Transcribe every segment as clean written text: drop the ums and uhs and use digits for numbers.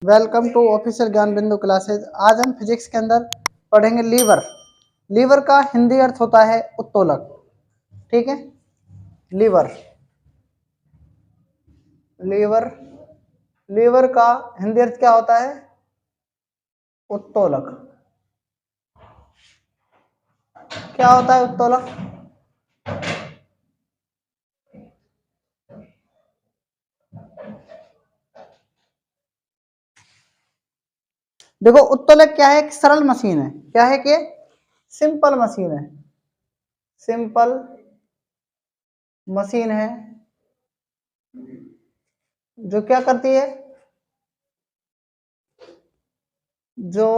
Welcome to official ज्ञान बिंदु classes. आज हम फिजिक्स के अंदर पढ़ेंगे लीवर। लीवर का हिंदी अर्थ होता है उत्तोलक। ठीक है, लीवर लीवर लीवर का हिंदी अर्थ क्या होता है? उत्तोलक। क्या होता है उत्तोलक? देखो, उत्तोलक क्या है? एक सरल मशीन है। क्या है कि सिंपल मशीन है। सिंपल मशीन है जो क्या करती है? जो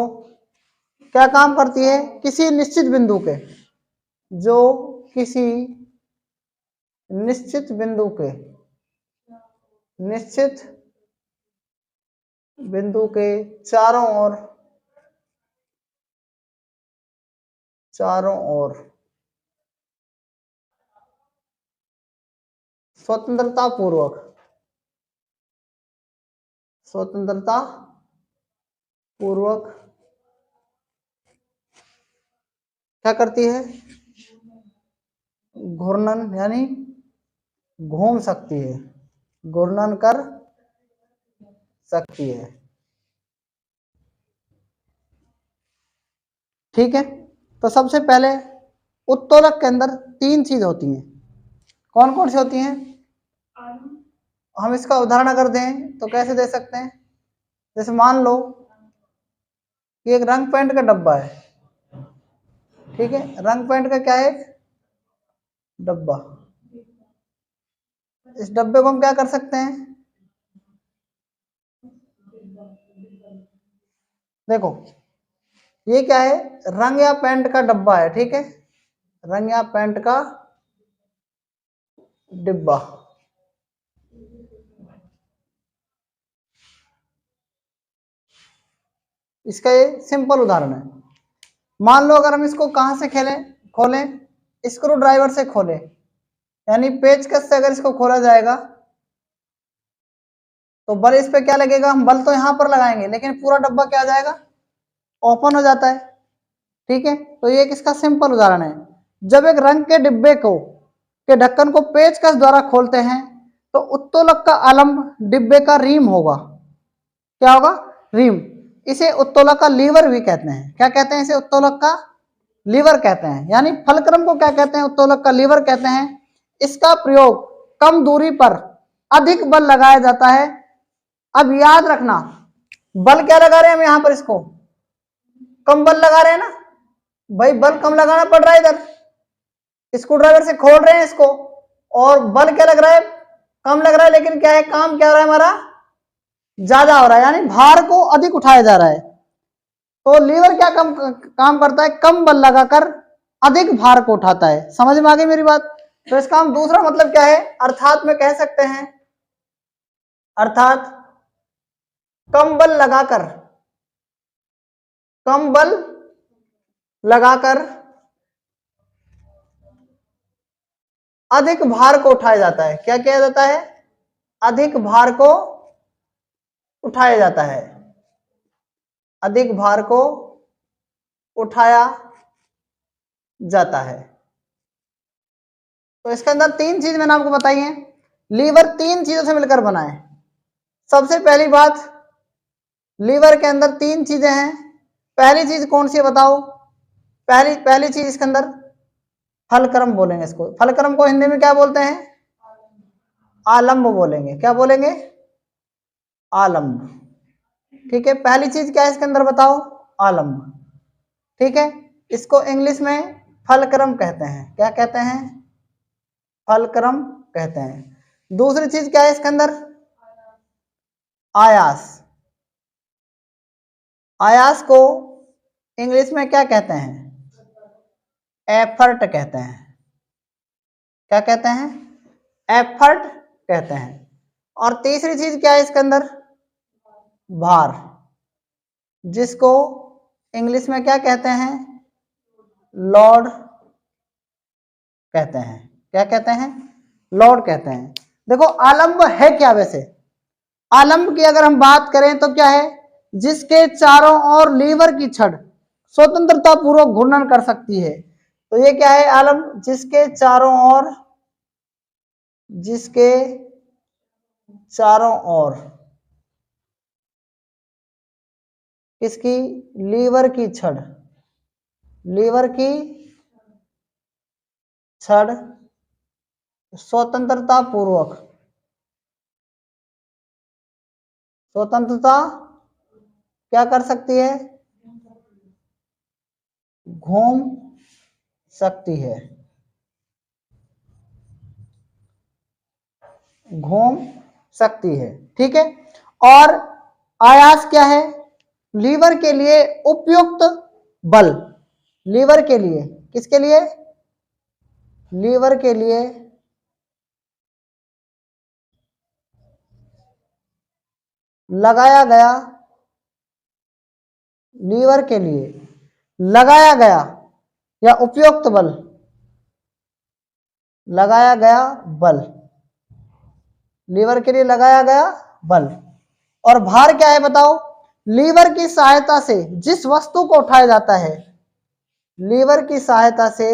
क्या काम करती है? किसी निश्चित बिंदु के जो किसी निश्चित बिंदु के निश्चित बिंदु के चारों ओर स्वतंत्रता पूर्वक क्या करती है? घूर्णन, यानी घूम सकती है, घूर्णन कर सकती है। ठीक है, तो सबसे पहले उत्तोलक के अंदर तीन चीज होती हैं। कौन कौन सी होती हैं? हम इसका उदाहरण अगर दें तो कैसे दे सकते हैं? जैसे मान लो कि एक रंग पेंट का डब्बा है। ठीक है, रंग पेंट का क्या है? एक डब्बा। इस डब्बे को हम क्या कर सकते हैं? देखो, ये क्या है? रंग या पेंट का डब्बा है। ठीक है, रंग या पेंट का डिब्बा। इसका ये सिंपल उदाहरण है। मान लो अगर हम इसको कहां से खोलें, स्क्रू ड्राइवर से खोलें, यानी पेचकस से अगर इसको खोला जाएगा तो बल इस पे क्या लगेगा? हम बल तो यहां पर लगाएंगे लेकिन पूरा डब्बा क्या आ जाएगा? ओपन हो जाता है। ठीक है, तो ये एक इसका सिंपल उदाहरण है। जब एक रंग के डिब्बे के ढक्कन को पेचकस द्वारा खोलते हैं तो उत्तोलक का आलम्ब डिब्बे का रीम होगा। क्या होगा? रीम। इसे उत्तोलक का लीवर भी कहते हैं। क्या कहते हैं इसे? उत्तोलक का लीवर कहते हैं। यानी फलक्रम को क्या कहते हैं? उत्तोलक का लीवर कहते हैं। इसका प्रयोग कम दूरी पर अधिक बल लगाया जाता है। अब याद रखना, बल क्या लगा रहे हैं हम यहां पर? इसको कम बल लगा रहे हैं ना भाई, बल कम लगाना पड़ रहा है। इधर स्क्रू ड्राइवर से खोल रहे हैं इसको और बल क्या लग रहा है? कम लग रहा है, लेकिन क्या है? काम क्या हो रहा है हमारा? ज्यादा हो रहा है, यानी भार को अधिक उठाया जा रहा है। तो लीवर क्या काम करता है? कम बल लगाकर अधिक भार को उठाता है। समझ में आ गई मेरी बात? तो इसका हम दूसरा मतलब क्या है? अर्थात में कह सकते हैं, अर्थात कम बल लगाकर अधिक भार को उठाया जाता है। क्या किया जाता है? अधिक भार को उठाया जाता है। अधिक भार को उठाया जाता है। तो इसके अंदर तीन चीज मैंने आपको बताई है। लीवर तीन चीजों से मिलकर बना है। सबसे पहली बात, लीवर के अंदर तीन चीजें हैं। पहली चीज कौन सी है बताओ? पहली चीज इसके अंदर फलक्रम बोलेंगे इसको। फलक्रम को हिंदी में क्या बोलते हैं? आलम्ब बोलेंगे। क्या बोलेंगे? आलम्ब। ठीक है, पहली चीज क्या है इसके अंदर बताओ? आलम्ब। ठीक है, इसको इंग्लिश में फलक्रम कहते हैं। क्या कहते हैं? फलक्रम कहते हैं। दूसरी चीज क्या है इसके अंदर? आयास। आयास को इंग्लिश में क्या कहते हैं? एफर्ट कहते हैं। क्या कहते हैं? एफर्ट कहते हैं। और तीसरी चीज क्या है इसके अंदर? भार, जिसको इंग्लिश में क्या कहते हैं? लोड कहते हैं। क्या कहते हैं? लोड कहते हैं। देखो, आलम्ब है क्या वैसे? आलंब की अगर हम बात करें तो क्या है, जिसके चारों ओर लीवर की छड़ स्वतंत्रता पूर्वक घूर्णन कर सकती है। तो ये क्या है आलंब, जिसके चारों ओर, जिसके चारों ओर किसकी, लीवर की छड़, लीवर की छड़ स्वतंत्रता पूर्वक, स्वतंत्रता क्या कर सकती है, घूम सकती है, घूम सकती है। ठीक है। और आयास क्या है, लीवर के लिए उपयुक्त बल, लीवर के लिए, किसके लिए, लीवर के लिए लगाया गया, लीवर के लिए लगाया गया या उपयुक्त बल, लगाया गया बल, लीवर के लिए लगाया गया बल। और भार क्या है बताओ, लीवर की सहायता से जिस वस्तु को उठाया जाता है, लीवर की सहायता से,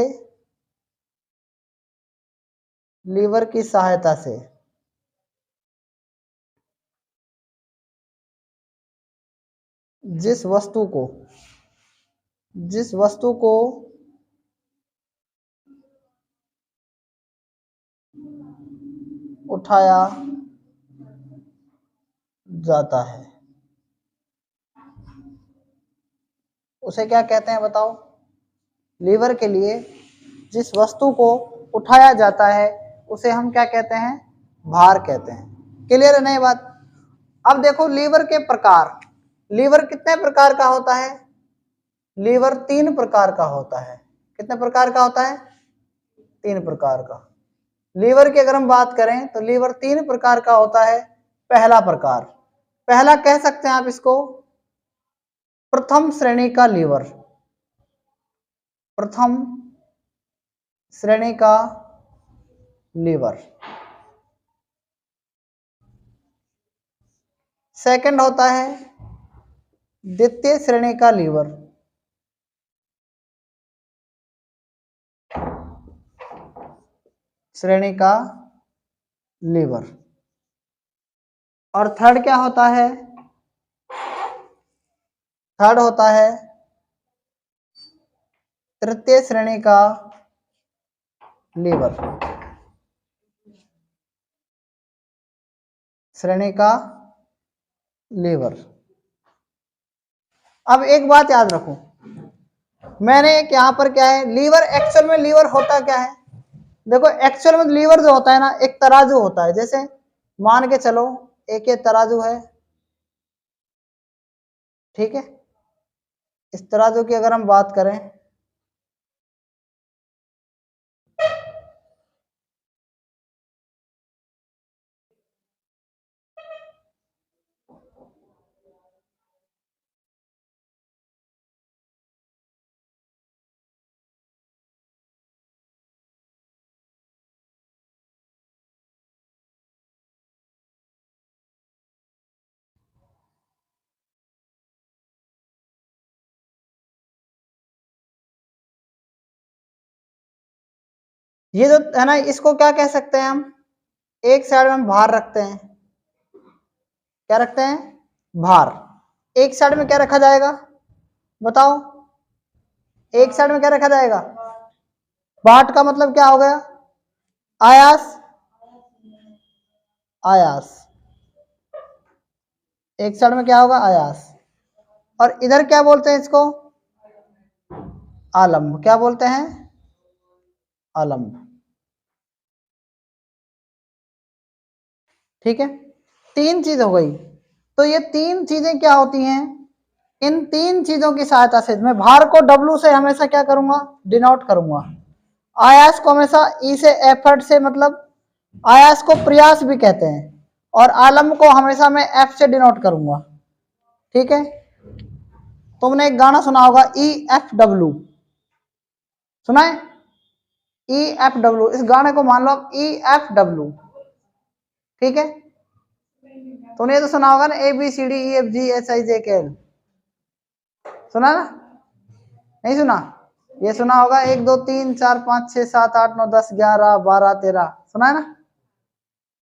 लीवर की सहायता से जिस वस्तु को, जिस वस्तु को उठाया जाता है उसे क्या कहते हैं बताओ, लीवर के लिए जिस वस्तु को उठाया जाता है उसे हम क्या कहते हैं, भार कहते हैं। क्लियर है नहीं बात। अब देखो लीवर के प्रकार, लीवर कितने प्रकार का होता है, लीवर 3 प्रकार का होता है। कितने प्रकार का होता है, 3 प्रकार का। लीवर की अगर हम बात करें तो लीवर 3 प्रकार का होता है। पहला प्रकार, पहला कह सकते हैं आप इसको प्रथम श्रेणी का लीवर, प्रथम श्रेणी का लीवर। सेकंड होता है द्वितीय श्रेणी का लीवर, श्रेणी का लीवर। और थर्ड क्या होता है, थर्ड होता है तृतीय श्रेणी का लीवर, श्रेणी का लीवर। अब एक बात याद रखो, मैंने एक यहां पर क्या है, लीवर एक्चुअल में लीवर होता क्या है, देखो एक्चुअल में लीवर जो होता है ना, एक तराजू होता है। जैसे मान के चलो एक ये तराजू है, ठीक है, इस तराजू की अगर हम बात करें, ये जो है ना, इसको क्या कह सकते हैं हम, एक साइड में हम भार रखते हैं, क्या रखते हैं, भार। एक साइड में क्या रखा जाएगा बताओ, एक साइड में क्या रखा जाएगा, बाट का मतलब क्या हो गया, आयास, आयास। एक साइड में क्या होगा, आयास। और इधर क्या बोलते हैं इसको, आलंब। क्या बोलते हैं, आलंब। ठीक है, 3 चीज हो गई। तो ये 3 चीजें क्या होती हैं, इन 3 चीजों की सहायता से मैं भार को W से हमेशा क्या करूंगा, डिनोट करूंगा। आयास को हमेशा E से, एफर्ट से, मतलब आयास को प्रयास भी कहते हैं। और आलंब को हमेशा मैं F से डिनोट करूंगा। ठीक है, तुमने एक गाना सुना होगा EFW, सुना है, EFW, इस गाने को मान लो EFW। ठीक है, तूने तो सुना होगा ना ABCDEFGHIJKL, सुना ना? नहीं सुना? ये सुना होगा 1 2 3 4 5 6 7 8 9 10 11 12 13, सुना है ना?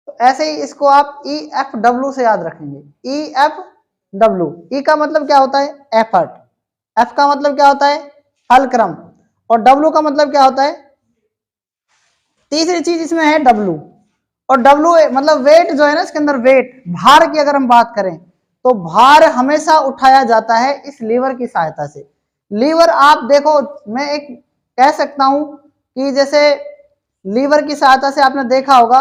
तो ऐसे ही इसको आप EFW से याद रखेंगे। EFW, E का मतलब क्या होता है? एफर्ट, F का मतलब क्या होता है? हल क्रम, और W का मतलब क्या होता है? तीसरी चीज इसमें है W, और W मतलब वेट जो है ना, इसके अंदर वेट, भार की अगर हम बात करें तो भार हमेशा उठाया जाता है इस लीवर की सहायता से। लीवर आप देखो, मैं एक कह सकता हूं कि जैसे लीवर की सहायता से आपने देखा होगा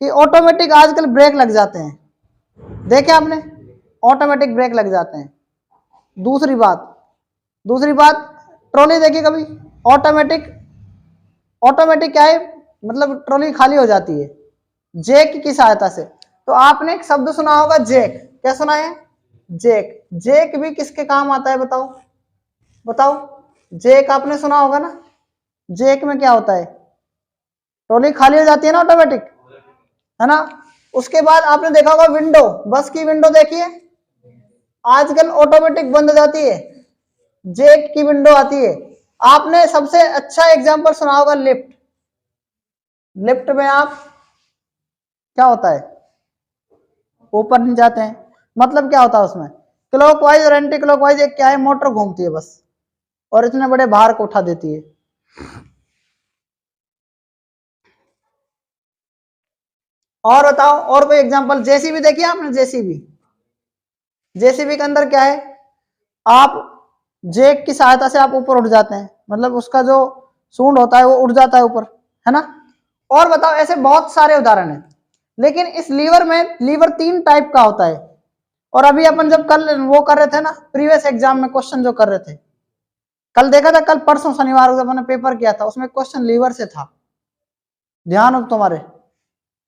कि ऑटोमेटिक आजकल ब्रेक लग जाते हैं, देखे आपने? ऑटोमेटिक ब्रेक लग जाते हैं। दूसरी बात ट्रॉली देखी कभी? ऑटोमेटिक क्या है, मतलब ट्रॉली खाली हो जाती है जैक की सहायता से। तो आपने एक शब्द सुना होगा जैक, क्या सुना है? जैक। जैक भी किसके काम आता है बताओ? जैक आपने सुना होगा ना? जैक में क्या होता है? ट्रॉली खाली हो जाती है ना ऑटोमेटिक, है ना? उसके बाद आपने देखा होगा विंडो, बस की विंडो देखिए, आजकल ऑटोमेटिक बंद हो जाती है, जैक की विंडो आती है। आपने सबसे अच्छा एग्जांपल सुना होगा लिफ्ट। लिफ्ट में आप क्या होता है? ऊपर नहीं जाते हैं, मतलब क्या होता है उसमें? क्लॉकवाइज और एंटी क्लॉकवाइज एक क्या है, मोटर घूमती है बस, और इतने बड़े भार को उठा देती है। और बताओ, और कोई एग्जांपल? जेसीबी देखिए आपने? जेसीबी के अंदर क्या है? आप जैक की सहायता से आप ऊपर उठ जाते हैं, मतलब उसका जो सूंड होता है वो उठ जाता है ऊपर, है ना? और बताओ, ऐसे बहुत सारे उदाहरण हैं। लेकिन इस लीवर में, लीवर 3 टाइप का होता है। और अभी अपन जब कल वो कर रहे थे ना, प्रीवियस एग्जाम में क्वेश्चन जो कर रहे थे, कल देखा था, कल परसों शनिवार को जब मैंने पेपर किया था, उसमें क्वेश्चन लीवर से था, ध्यान हो तुम्हारे।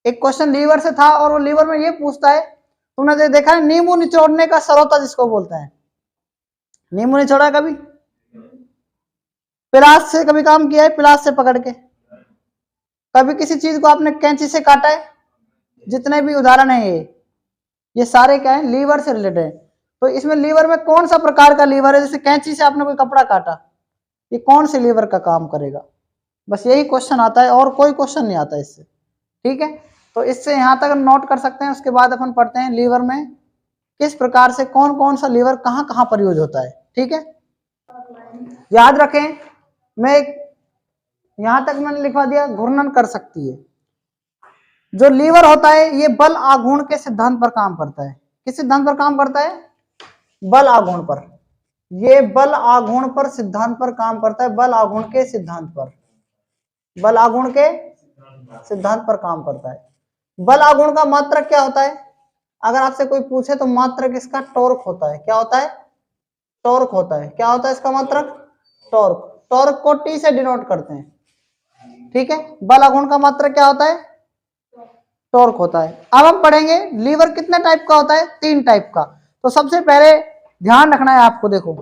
एक क्वेश्चन लीवर से था, और वो लीवर में ये पूछता है, तुमने देखा है नींबू निचोड़ने का सरोता जिसको बोलते हैं? नींबू निचोड़ा कभी? पिलास से कभी काम किया है? पिलास से पकड़ के कभी किसी चीज को आपने कैंची से काटा है? जितने भी उदाहरण है ये सारे क्या है? लीवर से रिलेटेड है। तो इसमें लीवर में कौन सा प्रकार का लीवर है? जैसे कैंची से आपने कोई कपड़ा काटा, ये कौन से लीवर का काम करेगा? बस यही क्वेश्चन आता है, और कोई क्वेश्चन नहीं आता इससे, ठीक है? तो इससे यहां तक नोट कर सकते हैं। उसके बाद अपन पढ़ते हैं लीवर में किस प्रकार से, कौन कौन सा लीवर कहां कहां प्रयोग होता है, ठीक है? याद रखें, मैं यहां तक मैंने लिखवा दिया, घूर्णन कर सकती है। जो लीवर होता है ये बल आघूर्ण के सिद्धांत पर काम करता है। किस सिद्धांत पर काम करता है? बल आघूर्ण पर। ये बल आघूर्ण पर सिद्धांत पर काम करता है, बल आघूर्ण के सिद्धांत पर, बल आघूर्ण के सिद्धांत पर काम करता है। बल आघूर्ण का मात्रक क्या होता है? अगर आपसे कोई पूछे तो मात्रक इसका टॉर्क होता है। क्या होता है? टॉर्क होता है। क्या होता है इसका मात्रक? टॉर्क। टॉर्क को टी से डिनोट करते हैं, ठीक है? बल आघूर्ण का मात्रक क्या होता है? टॉर्क होता है। अब हम पढ़ेंगे लीवर कितने टाइप का होता है? 3 टाइप का। तो सबसे पहले ध्यान रखना है आपको, देखो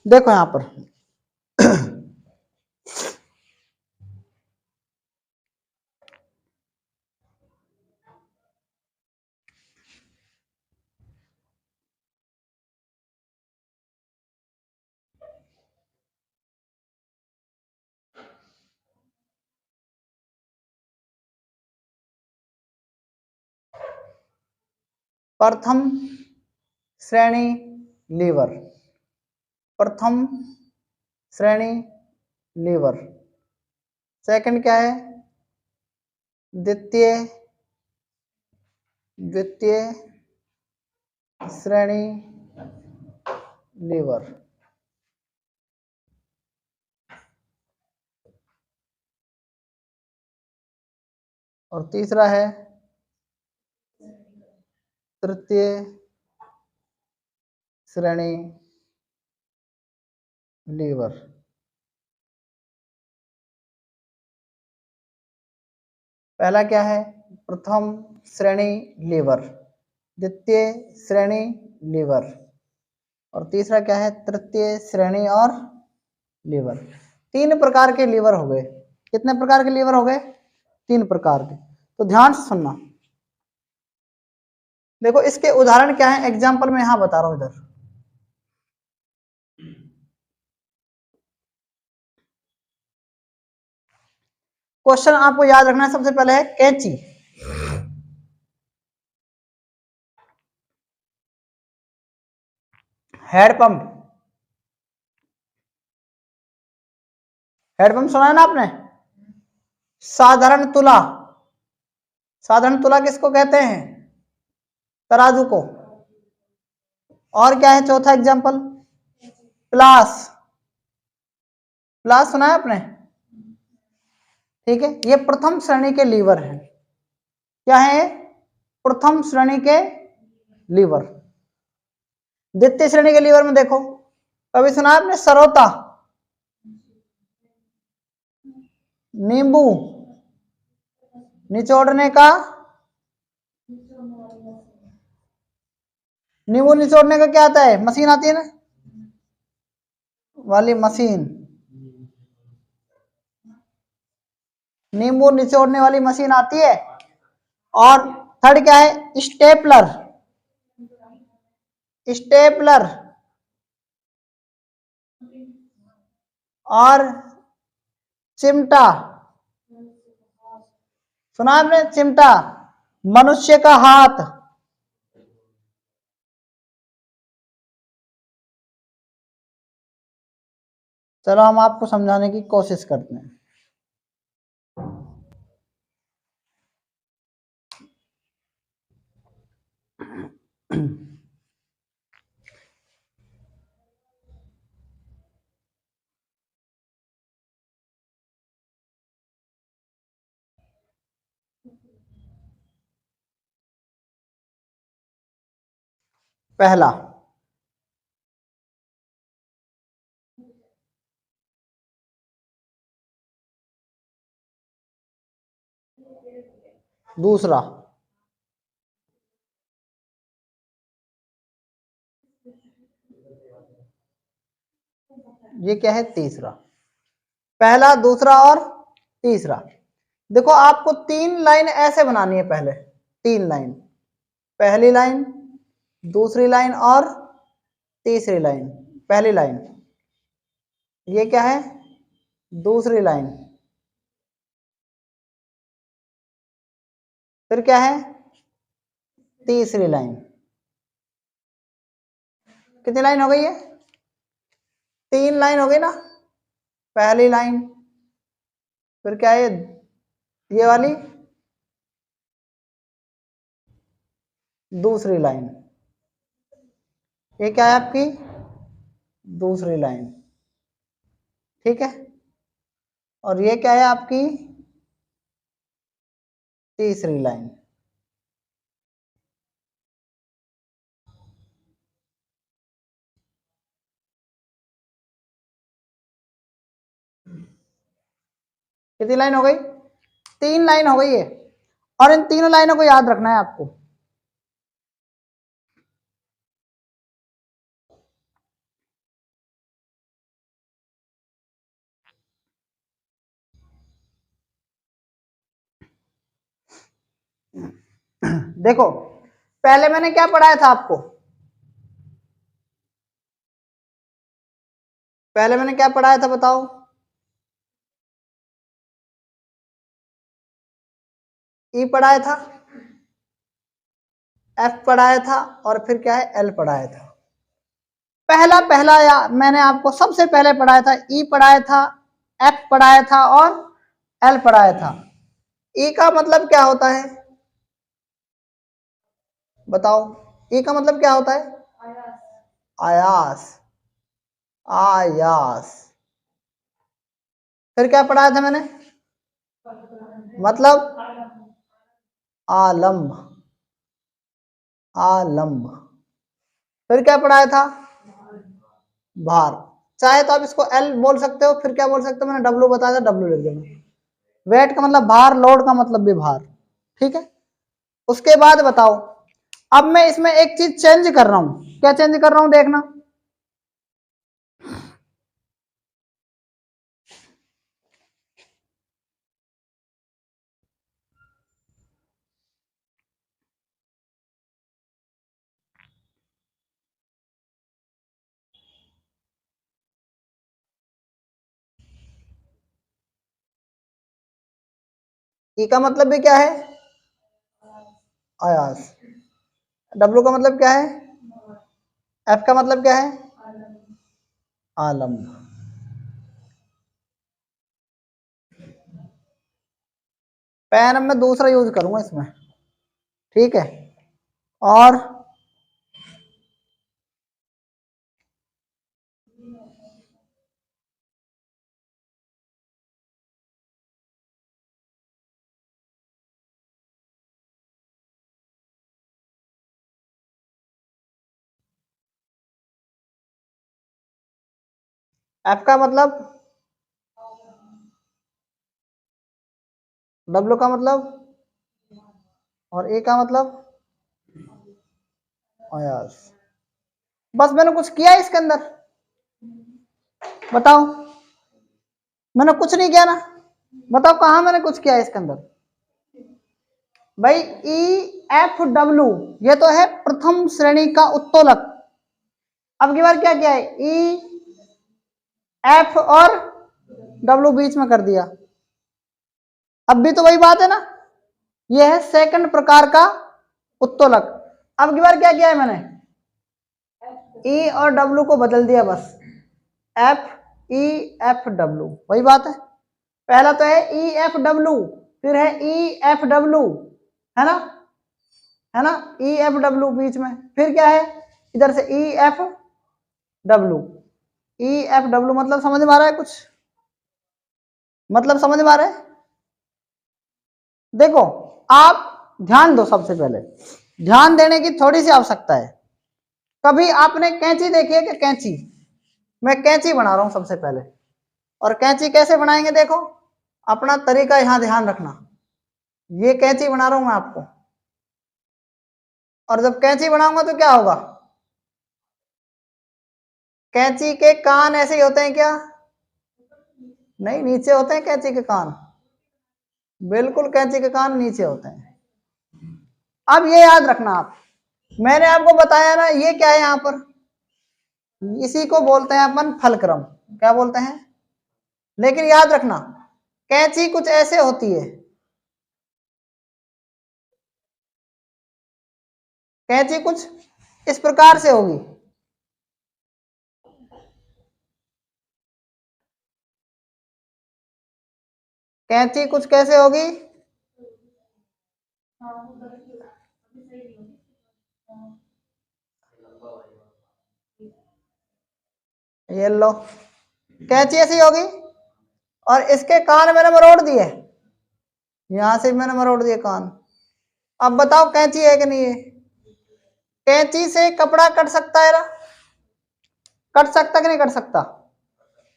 यहां पर प्रथम श्रेणी लीवर, प्रथम श्रेणी लीवर। सेकंड क्या है? द्वितीय श्रेणी लीवर। और तीसरा है तृतीय श्रेणी लीवर। पहला क्या है? प्रथम श्रेणी लीवर, द्वितीय श्रेणी लीवर, और तीसरा क्या है? तृतीय श्रेणी और लीवर। 3 प्रकार के लीवर हो गए। कितने प्रकार के लीवर हो गए? 3 प्रकार के। तो ध्यान से सुनना। देखो इसके उदाहरण क्या है, एग्जाम्पल मैं यहां बता रहा हूं इधर। क्वेश्चन आपको याद रखना है, सबसे पहले है कैंची, हैंडपंप, हैंडपंप सुना है ना आपने, साधारण तुला, साधारण तुला किसको कहते हैं, तराजू को, और क्या है चौथा एग्जाम्पल, प्लास, प्लास सुना है आपने, ठीक है। ये प्रथम श्रेणी के लीवर हैं, क्या है, प्रथम श्रेणी के लीवर। द्वितीय श्रेणी के लीवर में देखो, कभी सुना है आपने सरोता, नींबू निचोड़ने का, नींबू निचोड़ने का क्या आता है, मशीन आती है ना वाली मशीन, नींबू निचोड़ने वाली मशीन आती है। और थर्ड क्या है, स्टेपलर, स्टेपलर, और चिमटा, सुना आपने चिमटा, मनुष्य का हाथ, चलो हम आपको समझाने की कोशिश करते हैं। पहला, दूसरा, ये क्या है, तीसरा। पहला, दूसरा और तीसरा। देखो आपको तीन लाइन ऐसे बनानी है, पहले तीन लाइन, पहली लाइन, दूसरी लाइन और तीसरी लाइन। पहली लाइन, ये क्या है, दूसरी लाइन, फिर क्या है, तीसरी लाइन। कितनी लाइन हो गई है, तीन लाइन हो गई ना, पहली लाइन, फिर क्या है, ये वाली दूसरी लाइन, ये क्या है आपकी दूसरी लाइन, ठीक है। और ये क्या है आपकी तीसरी लाइन। कितनी लाइन हो गई, तीन लाइन हो गई है। और इन तीनों लाइनों को याद रखना है आपको। देखो पहले मैंने क्या पढ़ाया था आपको, पहले मैंने क्या पढ़ाया था बताओ, ई पढ़ाया था, एफ पढ़ाया था, और फिर क्या है, एल पढ़ाया था। पहला पहला या मैंने आपको सबसे पहले पढ़ाया था, ई पढ़ाया था, एफ पढ़ाया था, और एल पढ़ाया था। ई का मतलब क्या होता है बताओ, ई का मतलब क्या होता है, आयास, आयास। फिर क्या पढ़ाया था मैंने, मतलब आलम्ब, आलम्ब। फिर क्या पढ़ाया था, भार, चाहे तो आप इसको एल बोल सकते हो, फिर क्या बोल सकते हो, मैंने डब्ल्यू बताया था, डब्ल्यू लिख देना। वेट का मतलब भार, लोड का मतलब भी भार, ठीक है। उसके बाद बताओ, अब मैं इसमें एक चीज चेंज कर रहा हूं, क्या चेंज कर रहा हूं देखना, ई का मतलब भी क्या है, आयास। डब्ल्यू का मतलब क्या है, एफ का मतलब क्या है, आलम्ब। पेन अब मैं दूसरा यूज करूंगा इसमें, ठीक है। और एफ का मतलब, डब्ल्यू का मतलब, और ए का मतलब आयास। बस मैंने कुछ किया है इसके अंदर, बताओ। मैंने कुछ नहीं किया ना, बताओ कहां मैंने कुछ किया है इसके अंदर। भाई ई एफ डब्ल्यू ये तो है प्रथम श्रेणी का उत्तोलक। अब की बार क्या किया है, ई एफ और डब्ल्यू बीच में कर दिया। अब भी तो वही बात है ना, ये है सेकंड प्रकार का उत्तोलक। अब की बार क्या किया है मैंने, ई और डब्ल्यू को बदल दिया बस, एफ ई एफ डब्ल्यू, वही बात है। पहला तो है ई एफ डब्ल्यू, फिर है ई एफ डब्ल्यू, है ना, है ना, ई एफ डब्ल्यू बीच में, फिर क्या है इधर से E F W. E F W मतलब समझ में आ रहा है कुछ, मतलब समझ में आ रहा है। देखो आप ध्यान दो, सबसे पहले ध्यान देने की थोड़ी सी आवश्यकता है। कभी आपने कैंची देखी है कि कैंची, मैं कैंची बना रहा हूं सबसे पहले, और कैंची कैसे बनाएंगे देखो, अपना तरीका यहां ध्यान रखना। ये कैंची बना रहा हूं मैं आपको, और जब कैंची बनाऊंगा तो क्या होगा, कैंची के कान ऐसे ही होते हैं क्या, नहीं नीचे होते हैं कैंची के कान, बिल्कुल कैंची के कान नीचे होते हैं। अब ये याद रखना आप, मैंने आपको बताया ना ये क्या है यहां पर, इसी को बोलते हैं अपन फलक्रम, क्या बोलते हैं। लेकिन याद रखना कैंची कुछ ऐसे होती है, कैंची कुछ इस प्रकार से होगी, कैंची कुछ कैसे होगी, ये लो कैंची ऐसी होगी, और इसके कान मैंने मरोड़ दिए, यहां से मैंने मरोड़ दिए कान। अब बताओ कैंची है कि नहीं है, कैंची से कपड़ा कट सकता है ना, कट सकता कि नहीं कट सकता।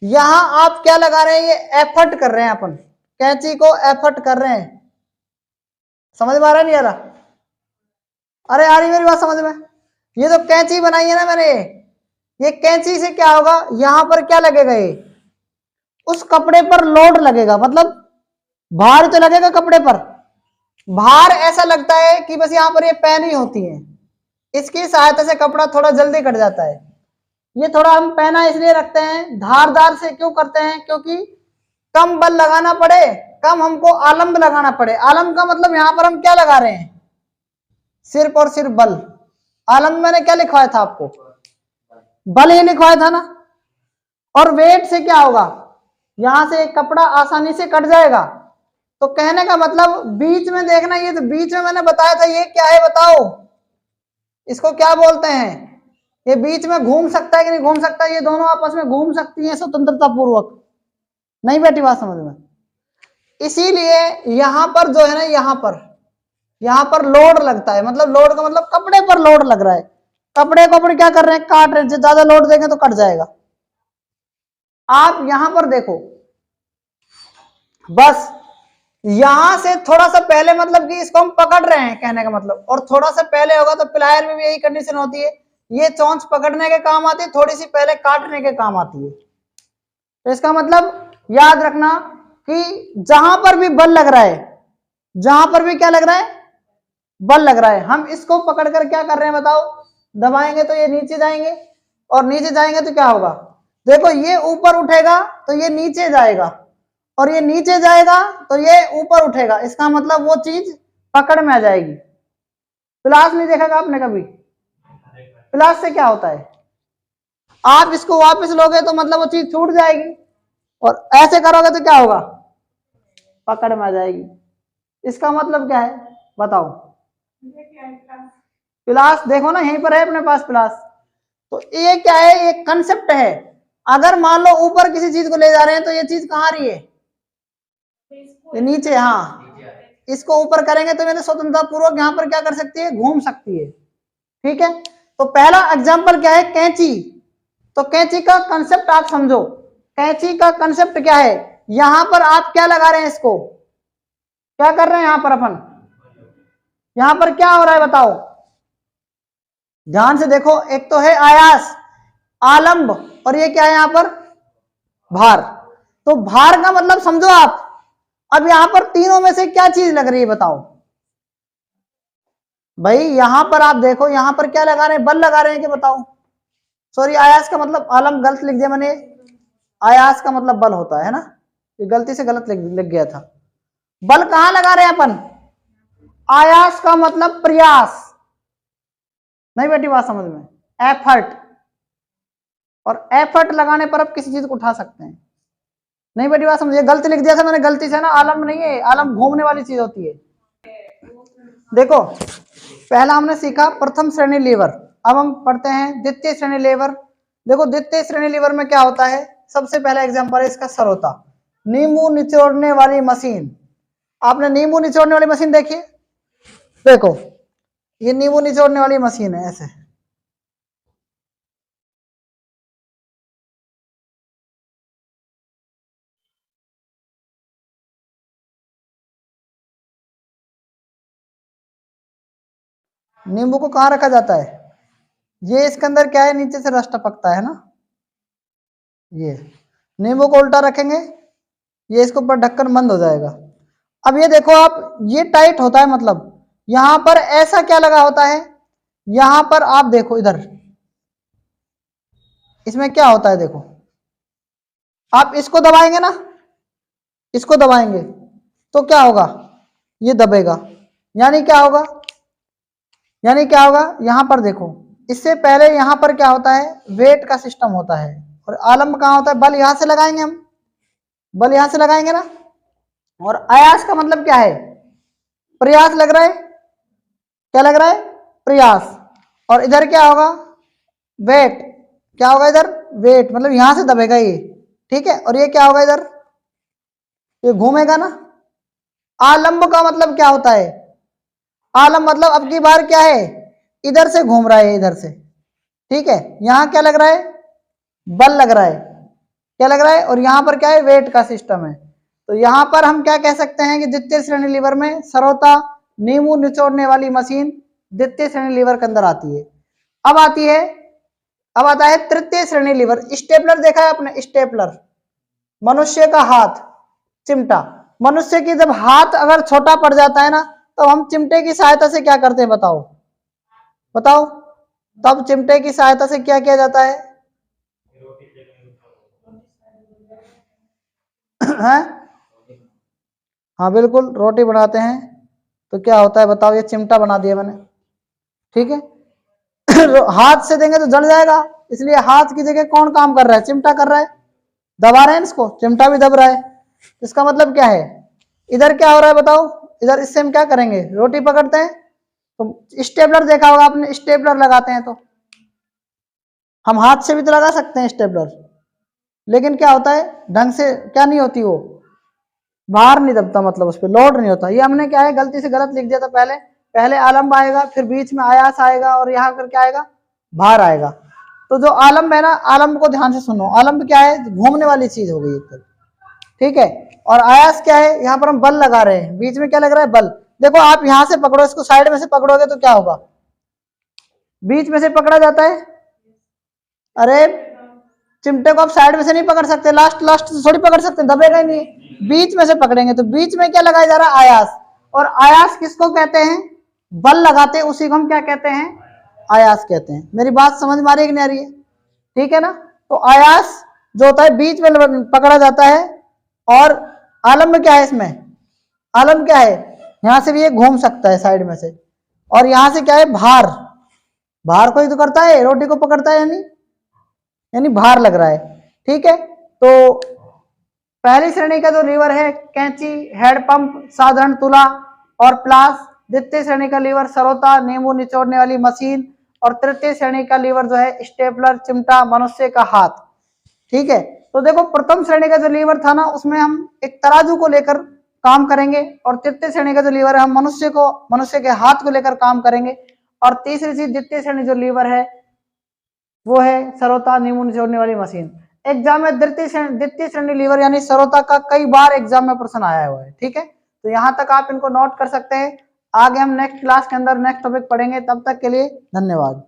यहां आप क्या लगा रहे हैं, ये एफर्ट कर रहे हैं अपन, कैंची को एफर्ट कर रहे हैं, समझ में आ रहा है नहीं आ रहा, अरे आ रही मेरी बात समझ में। ये तो कैंची बनाई है ना मैंने, ये कैंची से क्या होगा, यहां पर क्या लगेगा, ये उस कपड़े पर लोड लगेगा, मतलब भार तो लगेगा कपड़े पर। भार ऐसा लगता है कि बस यहां पर ये पेन ही होती है, इसकी सहायता से कपड़ा थोड़ा जल्दी कट जाता है। ये थोड़ा हम पहना इसलिए रखते हैं धारदार से, क्यों करते हैं, क्योंकि कम बल लगाना पड़े, कम हमको आलम्ब लगाना पड़े। आलम्ब का मतलब यहां पर हम क्या लगा रहे हैं, सिर्फ और सिर्फ बल। आलम्ब मैंने क्या लिखवाया था आपको, बल ही लिखवाया था ना। और वेट से क्या होगा, यहां से कपड़ा आसानी से कट जाएगा। तो कहने का मतलब बीच में देखना, ये तो बीच में मैंने बताया था, ये क्या है बताओ, इसको क्या बोलते हैं। ये बीच में घूम सकता है कि नहीं घूम सकता, ये दोनों आपस में घूम सकती हैं स्वतंत्रता पूर्वक, नहीं बेटी बात समझ में। इसीलिए यहां पर जो है ना, यहां पर लोड लगता है, मतलब लोड का मतलब कपड़े पर लोड लग रहा है, कपड़े को अपन क्या कर रहे हैं, काट रहे हैं, ज्यादा लोड देंगे तो कट जाएगा। आप यहां पर देखो, बस यहां से थोड़ा सा पहले, मतलब कि इसको हम पकड़ रहे हैं कहने का मतलब, और थोड़ा सा पहले होगा तो प्लायर में भी यही कंडीशन होती है, ये चोंच पकड़ने के काम आती है, थोड़ी सी पहले काटने के काम आती है। तो इसका मतलब याद रखना कि जहां पर भी बल लग रहा है, जहां पर भी क्या लग रहा है, बल लग रहा है, हम इसको पकड़ कर क्या कर रहे हैं बताओ, दबाएंगे तो ये नीचे जाएंगे, और नीचे जाएंगे तो क्या होगा, देखो ये ऊपर उठेगा तो ये नीचे जाएगा, और ये नीचे जाएगा तो ये ऊपर उठेगा, इसका मतलब वो चीज पकड़ में आ जाएगी। प्लास नहीं देखा आपने कभी? प्लास से क्या होता है, आप इसको वापस लोगे तो मतलब वो चीज छूट जाएगी, और ऐसे करोगे तो क्या होगा, पकड़ में आ जाएगी। इसका मतलब क्या है बताओ? प्लास देखो ना, यहीं पर है अपने पास प्लास। तो ये क्या है, एक कंसेप्ट है। अगर मान लो ऊपर किसी चीज को ले जा रहे हैं तो ये चीज कहाँ आ रही है, ये नीचे। हाँ, इसको ऊपर करेंगे तो ये स्वतंत्रता पूर्वक यहाँ पर क्या कर सकती है, घूम सकती है। ठीक है, तो पहला एग्जाम्पल क्या है, कैंची। तो कैंची का कंसेप्ट आप समझो। कैंची का कंसेप्ट क्या है, यहां पर आप क्या लगा रहे हैं, इसको क्या कर रहे हैं, यहां पर अपन, यहां पर क्या हो रहा है बताओ, ध्यान से देखो। एक तो है आयास, आलंब, और ये क्या है यहां पर, भार। तो भार का मतलब समझो आप। अब यहां पर तीनों में से क्या चीज लग रही है बताओ भाई? यहां पर आप देखो, यहां पर क्या लगा रहे हैं, बल लगा रहे हैं कि बताओ? सॉरी, आयास का मतलब आलम गलत लिख दिया मैंने। आयास का मतलब बल होता है ना, ये गलती से गलत लिख गया था। बल कहां लगा रहे हैं अपन? आयास का मतलब प्रयास। नहीं बेटी बात समझ में, एफर्ट। और एफर्ट लगाने पर आप किसी चीज को उठा सकते हैं। नहीं बेटी बात समझिए, गलती लिख दिया था मैंने गलती से ना, आलम नहीं है, आलम घूमने वाली चीज होती है। देखो, पहला हमने सीखा प्रथम श्रेणी लीवर, अब हम पढ़ते हैं द्वितीय श्रेणी लीवर। देखो, द्वितीय श्रेणी लीवर में क्या होता है, सबसे पहला एग्जांपल है इसका सरोता, नींबू निचोड़ने वाली मशीन। आपने नींबू निचोड़ने वाली मशीन देखी है? देखो, ये नींबू निचोड़ने वाली मशीन है, ऐसे। नींबू को कहाँ रखा जाता है, ये इसके अंदर क्या है, नीचे से रस टपकता है ना, ये नींबू को उल्टा रखेंगे, ये इसके ऊपर ढक्कन बंद हो जाएगा। अब ये देखो आप, ये टाइट होता है, मतलब यहां पर ऐसा क्या लगा होता है, यहां पर आप देखो इधर, इसमें क्या होता है देखो, आप इसको दबाएंगे ना, इसको दबाएंगे तो क्या होगा, ये दबेगा, यानी क्या होगा, यानी क्या होगा, यहां पर देखो, इससे पहले यहां पर क्या होता है, वेट का सिस्टम होता है, और आलम्ब कहां होता है, बल यहां से लगाएंगे हम, बल यहां से लगाएंगे ना। और आयास का मतलब क्या है, प्रयास लग रहा है, क्या लग रहा है, प्रयास। और इधर क्या होगा, वेट, क्या होगा इधर, वेट, मतलब यहां से दबेगा ये, ठीक है। और ये क्या होगा इधर, ये घूमेगा ना। आलंब का मतलब क्या होता है, आलम मतलब अब की बार क्या है, इधर से घूम रहा है, इधर से, ठीक है। यहां क्या लग रहा है, बल लग रहा है, क्या लग रहा है, और यहां पर क्या है, वेट का सिस्टम है। तो यहां पर हम क्या कह सकते हैं कि द्वितीय श्रेणी लीवर में सरोता, नींबू निचोड़ने वाली मशीन द्वितीय श्रेणी लीवर के अंदर आती है। अब आती है, अब आता है तृतीय श्रेणी लीवर। स्टेपलर देखा है आपने, स्टेपलर, मनुष्य का हाथ, चिमटा। मनुष्य की जब हाथ अगर छोटा पड़ जाता है ना, तो हम चिमटे की सहायता से क्या करते हैं बताओ, बताओ, तब चिमटे की सहायता से क्या किया जाता है, हैं? हाँ बिल्कुल, रोटी बनाते हैं तो क्या होता है बताओ, ये चिमटा बना दिया मैंने, ठीक है। हाथ से देंगे तो जल जाएगा, इसलिए हाथ की जगह कौन काम कर रहा है, चिमटा कर रहा है, दबा रहे हैं इसको, चिमटा भी दब रहा है। इसका मतलब क्या है, इधर क्या हो रहा है बताओ, इधर इससे हम क्या करेंगे, रोटी पकड़ते हैं। तो स्टेपलर देखा होगा आपने, स्टेपलर लगाते हैं तो हम हाथ से भी तो लगा सकते हैं स्टेपलर, लेकिन क्या होता है, ढंग से क्या नहीं होती, वो बाहर नहीं दबता, मतलब उस पर लोड नहीं होता। ये हमने क्या है, गलती से गलत लिख दिया था, पहले पहले आलम्ब आएगा, फिर बीच में आयास आएगा, और यहाँ कर क्या आएगा, भार आएगा। तो जो आलम्ब है ना, आलम्ब को ध्यान से सुनो, आलम्ब क्या है, घूमने वाली चीज हो गई एक, ठीक है। और आयास क्या है, यहाँ पर हम बल लगा रहे हैं, बीच में क्या लग रहा है, बल। देखो आप यहां से पकड़ो, इसको साइड में से पकड़ोगे तो क्या होगा, बीच में से पकड़ा जाता है। अरे चिमटे को आप साइड में से नहीं पकड़ सकते, लास्ट लास्ट से थोड़ी पकड़ सकते, दबेगा ही नहीं, बीच में से पकड़ेंगे। तो बीच में क्या लगाया जा रहा है, आयास। और आयास किसको कहते हैं, बल लगाते हैं उसी को हम क्या कहते हैं, आयास कहते हैं। मेरी बात समझ में आ रही है कि नहीं आ रही है, ठीक है ना। तो आयास जो होता है बीच में पकड़ा जाता है, और आलम्ब क्या है इसमें, आलम्ब क्या है, यहां से भी ये घूम सकता है साइड में से, और यहां से क्या है भार, भार को ही तो करता है, रोटी को पकड़ता है, यानी भार लग रहा है। ठीक है, तो पहली श्रेणी का जो लीवर है कैंची, हेड पंप, साधारण तुला और प्लास। द्वितीय श्रेणी का लीवर सरोता, नींबू निचोड़ने वाली मशीन। और तृतीय श्रेणी का लीवर जो है स्टेपलर, चिमटा, मनुष्य का हाथ। ठीक है, तो देखो प्रथम श्रेणी का जो लीवर था ना उसमें हम एक तराजू को लेकर काम करेंगे, और तृतीय श्रेणी का जो लीवर है हम मनुष्य के हाथ को लेकर काम करेंगे, और तीसरी चीज द्वितीय श्रेणी जो लीवर है वो है सरोता, नींबू निचोड़ने वाली मशीन। एग्जाम में द्वितीय श्रेणी लीवर यानी सरोता का कई बार एग्जाम में प्रश्न आया हुआ है। ठीक है, तो यहाँ तक आप इनको नोट कर सकते हैं। आगे हम नेक्स्ट क्लास के अंदर नेक्स्ट टॉपिक पढ़ेंगे, तब तक के लिए धन्यवाद।